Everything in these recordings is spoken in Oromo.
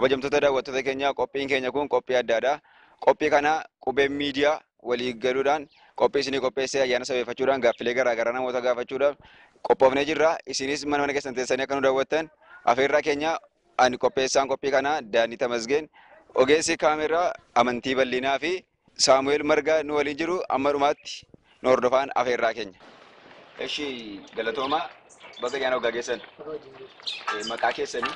kabajamtoota daawwattoota keenya qophiin keenya kun qophii addaadha. Qophii kana qubeen miidiyaa walii galuudhaan qophii isinii qopheessee ayyaana sabeeffachuudhaan gaaffilee garaagaraa namoota gaafachuudhaaf qophoofnee jirra. Isinis mana keessan teessanii akka nu daawwattan afeerraa keenya ani qopheessaan qophii kana Daanii Tamasgeen ogeessi kaameraa Amantii Bal'inaa fi Saamu'eel Margaa nu waliin jiru amma dhumaatti nu hordofaan afeerraa keenya. Eshi galatooma bakka ayyaana waggaa keessan maqaa keessanii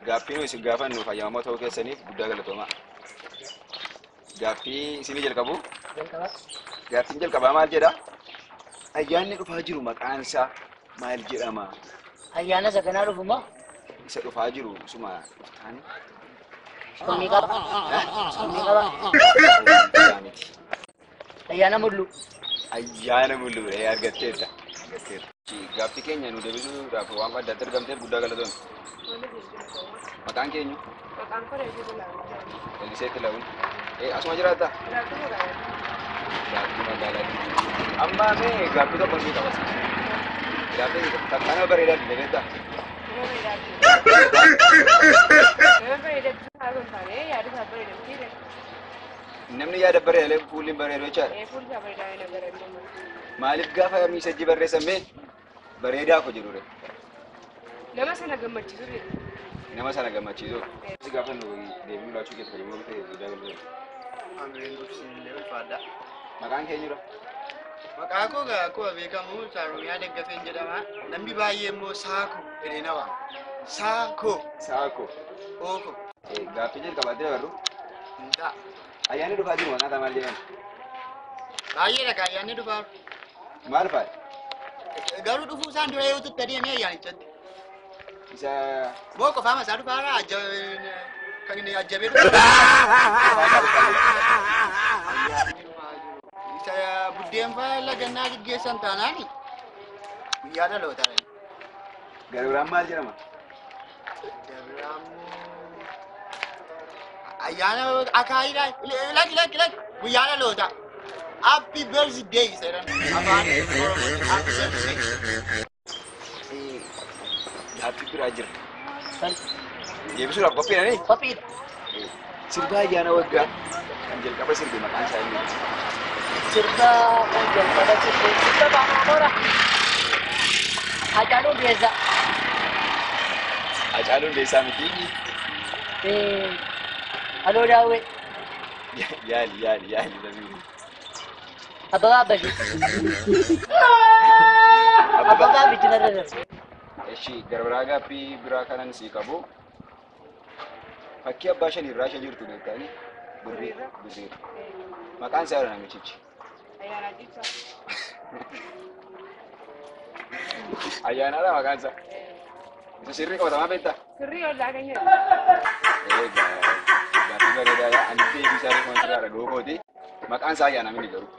gaaffii nu isin gaafannu fayyamamoo ta'uu keessaniif guddaa galatooma. Gaaffii isinii jalqabu? Gaaffiin jalqabaa maal jedha? Ayyaanni dhufaa jiru maqaan isaa maal jedhama? Ayyaana saganaa dhufuma? Isa dhufaa jiru suma dhuftaan? Soomii qaba. Ayyaana mullu. Ayyaana mullu argatteetta. Gaaffii keenya nu deebisuudhaaf waan adda addaa argamteef guddaa galatoomna. Maqaan keenya? Maqaan koo Eliseetti Lawun. Asuma jiraata? Gaaffii magaalaa. Amma mee gaaffii tokko ni qabas. Gaaffii kana bareedaa dibeetta. Namni yaada bareedalee fuulli bareedu jechaadha. Maaliif gaafa miisajji barreessamee bareedaa ko jedhu nama sana gammachiisu jedhu. Nama sana gammachiisu. Si gaafa nu deebiin laachuu keessa fayyadamu ta'e guddaa galmeera. Ameen dursinillee ulfaadha. Maqaan keenya jira? Maqaa koo akkuma beekamu Saaromiyaa Daggafeen jedhama. Namni baay'ee immoo Saako jedhee na waama. Saako. Saako. Ooko. Gaaffii jalqabaatee agarru. Hintaa. Ayyaanni dhufaa jiru maqaan isaa maal jedhama? Baay'eedha kan ayyaanni dhufaa. Maal fa'i? Garuu dhufuu isaan dura yoo tutte adeemee ayyaanichatti. Isa Moo qofaama isaa dhufaarraa kan inni ajjabee dhufa. Isa buddeen fa'aa lagannaa gaggeessan taanaani guyyaa dhalootaa. Garuraan maal jedhama? Ayyaana akaayiidha. Laki guyyaa dhalootaa. Happy birthday jedhan afaan Oromoo. Gaaffii biraa jira. Kan Deebisuudhaaf qophiidhanii? qophiidha. Sirba ayyaana waggaa kan jalqaba sirbe maqaan isaa inni. Sirba kan jalqaba sirba baanamoora. Hacaaluu Hundeessaa. Hacaaluu Hundeessaa miti. Aloo Daawwee. Yaali namni. Abbabaa Abbashii. Abbabaa Bijjimarra. Eshi garbiraa gaaffii biraa kanan sii qabu. Fakkii abbaa shanirraa shan jirtu beektanii? Birriirra. Maqaan isaa yoo namichichi. Ayyaana jibsa. Ayyaanaadha maqaan isaa. Isa sirrii qabatamaa beektaa? Sirrii ollaa keenya. Gaaffii bareedaadha. Ani deebisaa reefuma sirraadha gookooti. Maqaan isaa ayyaana miti garuu.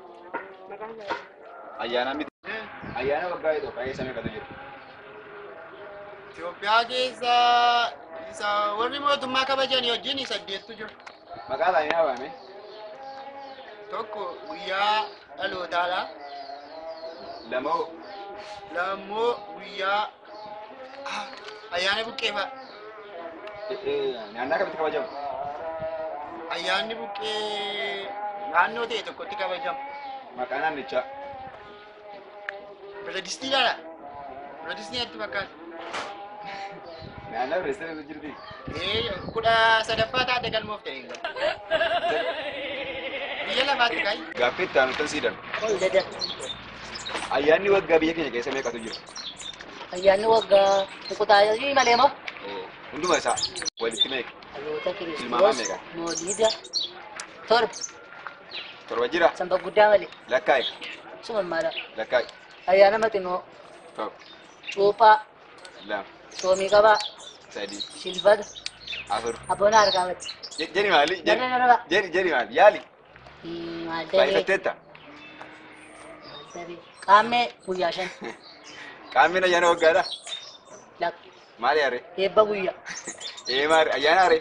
Maqaan isaa. Ayyaana miti. Ayyaana waggaa Itoophiyaa keessa meeqatu jiru? Itoophiyaa keessa isa warri mootummaa kabajanii wajjin 8tu jiru. Maqaa isaanii haa waame? Tokko guyyaa dhalootaadha. Lammoo guyyaa ayyaana buqqeefaa. Naannaa kamitti kabajamu? Ayyaanni buqqee naannoo ta'e tokkotti kabajamu. Maqaa naannichaa? Pireedistiidhaadha. Pireedistii natti fakkaata. Naannaa pireedistiidha jirti? 13ffaa taate galmoof ta'e. Biyya lafaatti kaayi. Gaaffii itti aanutan siidan. Dada. Ayyaanni waggaa biyya keenya keessa meeqatu jiru? Ayyaanni waggaa Kukutaayii malee moo? Hunduma isaa walitti meeqa? Dhaloota Ilmaamaa Kiristoos. meeqa? Mooliida. Torba. Torba jira? Sanba guddaa malee. Lakkaa'i? Suma maala. Lakkaa'i? Ayyaana Maxinoo. Tokko. Cuuphaa. Lama. Soomii qabaa. Sadii. Shilfata. Afur. Abboonaa Argaamatti. Jeni maali? Darba. Jeni maali? Yaali? Maaldaree. Baay'ifatteetta? Qaammee guyyaa 5. Qaamni ayyaana waggaadha? Lakka. Maali yaare? Eebba guyyaa. Maali ayyaana yaare?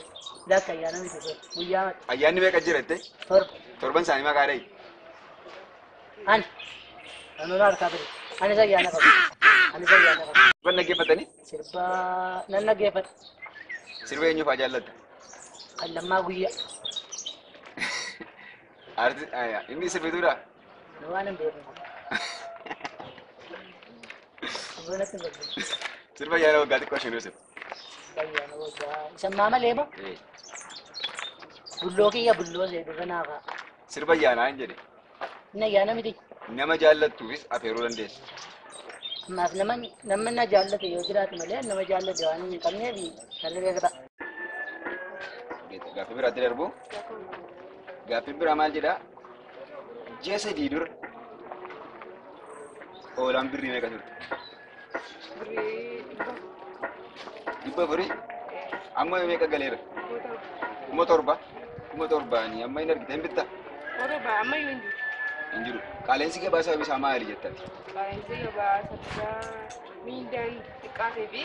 Lakka ayyaana miti guyyaa mati. Ayyaanni meeqa jira jettee? Torba. Torban isaanii maqaa dhahi? Ani. Naannoo harkaa ture. Anis ayyaana qabu. Anis ayyaana qabu. Sirba dhaggeeffatanii? Sirba nan dhaggeeffadha. Sirba eenyuufaa jaallatta? Kan lammaa guyyaa. Inni sirbituudha? Nu waan hin beeknu. Boonatti hin beeknu. Sirba ayyaana waggaa xiqqoo isheen sirba. Ayyaana waggaa. Isan maa malee moo? Bulloo kiyya bulloo see durra naafaa. Sirba ayyaanaa hin jedhe. Inni ayyaana miti. Nama jaallattuufis afeeruu dandeessa. Ammaaf nama na jaallate yoo jiraate malee nama jaallate waan hin qabneef sirri beekata. Gaaffii biraatti darbu. Gaaffiin biraa maal jedhaa? Ji'a sadii dura hoolaan birrii meeqa turte? Dhibba afurii? Amma meeqa galeera? Kuma torba? Kuma torbaanii amma hin argite hin bittaa? Amma iyyuu hin jiru. Hin jiru. Qaaleensi gabaa sababa isaa maali jettati? Qaaleensi gabaa sababa miidhaan xiqqaatee fi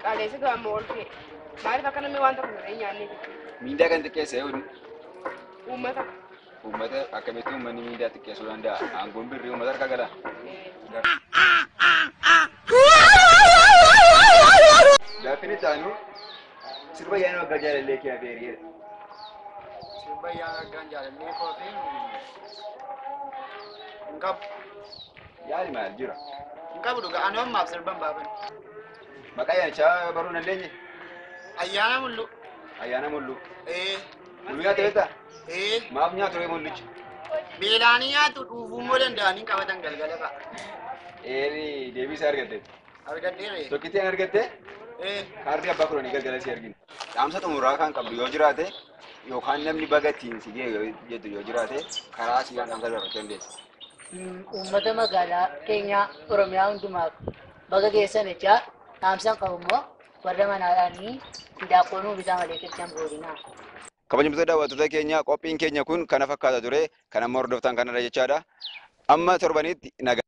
qaaleensi gabaa immoo ol ka'e. Maaliif akka namni waan tokko hin nyaanne Miindaa kan xiqqeessa yoo uummata. uummata akkamitti uummanni miindaa xiqqeessuu danda'a? Aangoon birrii uummata harka gala. Gaaffiin itti aanu sirba ayyaana waggaa jaalallee kee afeeriidha. Sirba ayyaana waggaan jaalallee koo fi hin qabu. Yaali maal jira? Hin qabu dhugaa ani ammaaf sirba hin baafan. Maqaa ayyaanichaa baruu dandeenye? Ayyaana mullu. Ayyaana mullu. Nu nyaata beektaa? Maaf nyaatu ree mullichi? Beelaanii nyaatu dhuufuu immoo danda'anii qabatan galgala fa'a. Deebii isaa argatte? Argadheera. Tokkittii an argatte? Kaardii abbaa kudhanii galgala si argina. Dhaamsa xumuraa kan qabdu yoo jiraate yookaan namni baga ittiin si ga'e jettu yoo jiraate karaa siidhaan dhaamsa dabarfachuu dandeessa. Uummata magaalaa keenyaa Oromiyaa hundumaaf baga geessan jechaa dhaamsan qabu immoo warra manaadhaanii hindaaqqoonuu bitaa malee qichaan boodinaa. Kabajamtoota daawwattoota keenya qophiin keenya kun kana fakkaata ture. Kan amma hordoftan kanadha jechaadha. Amma torbanitti nagaa.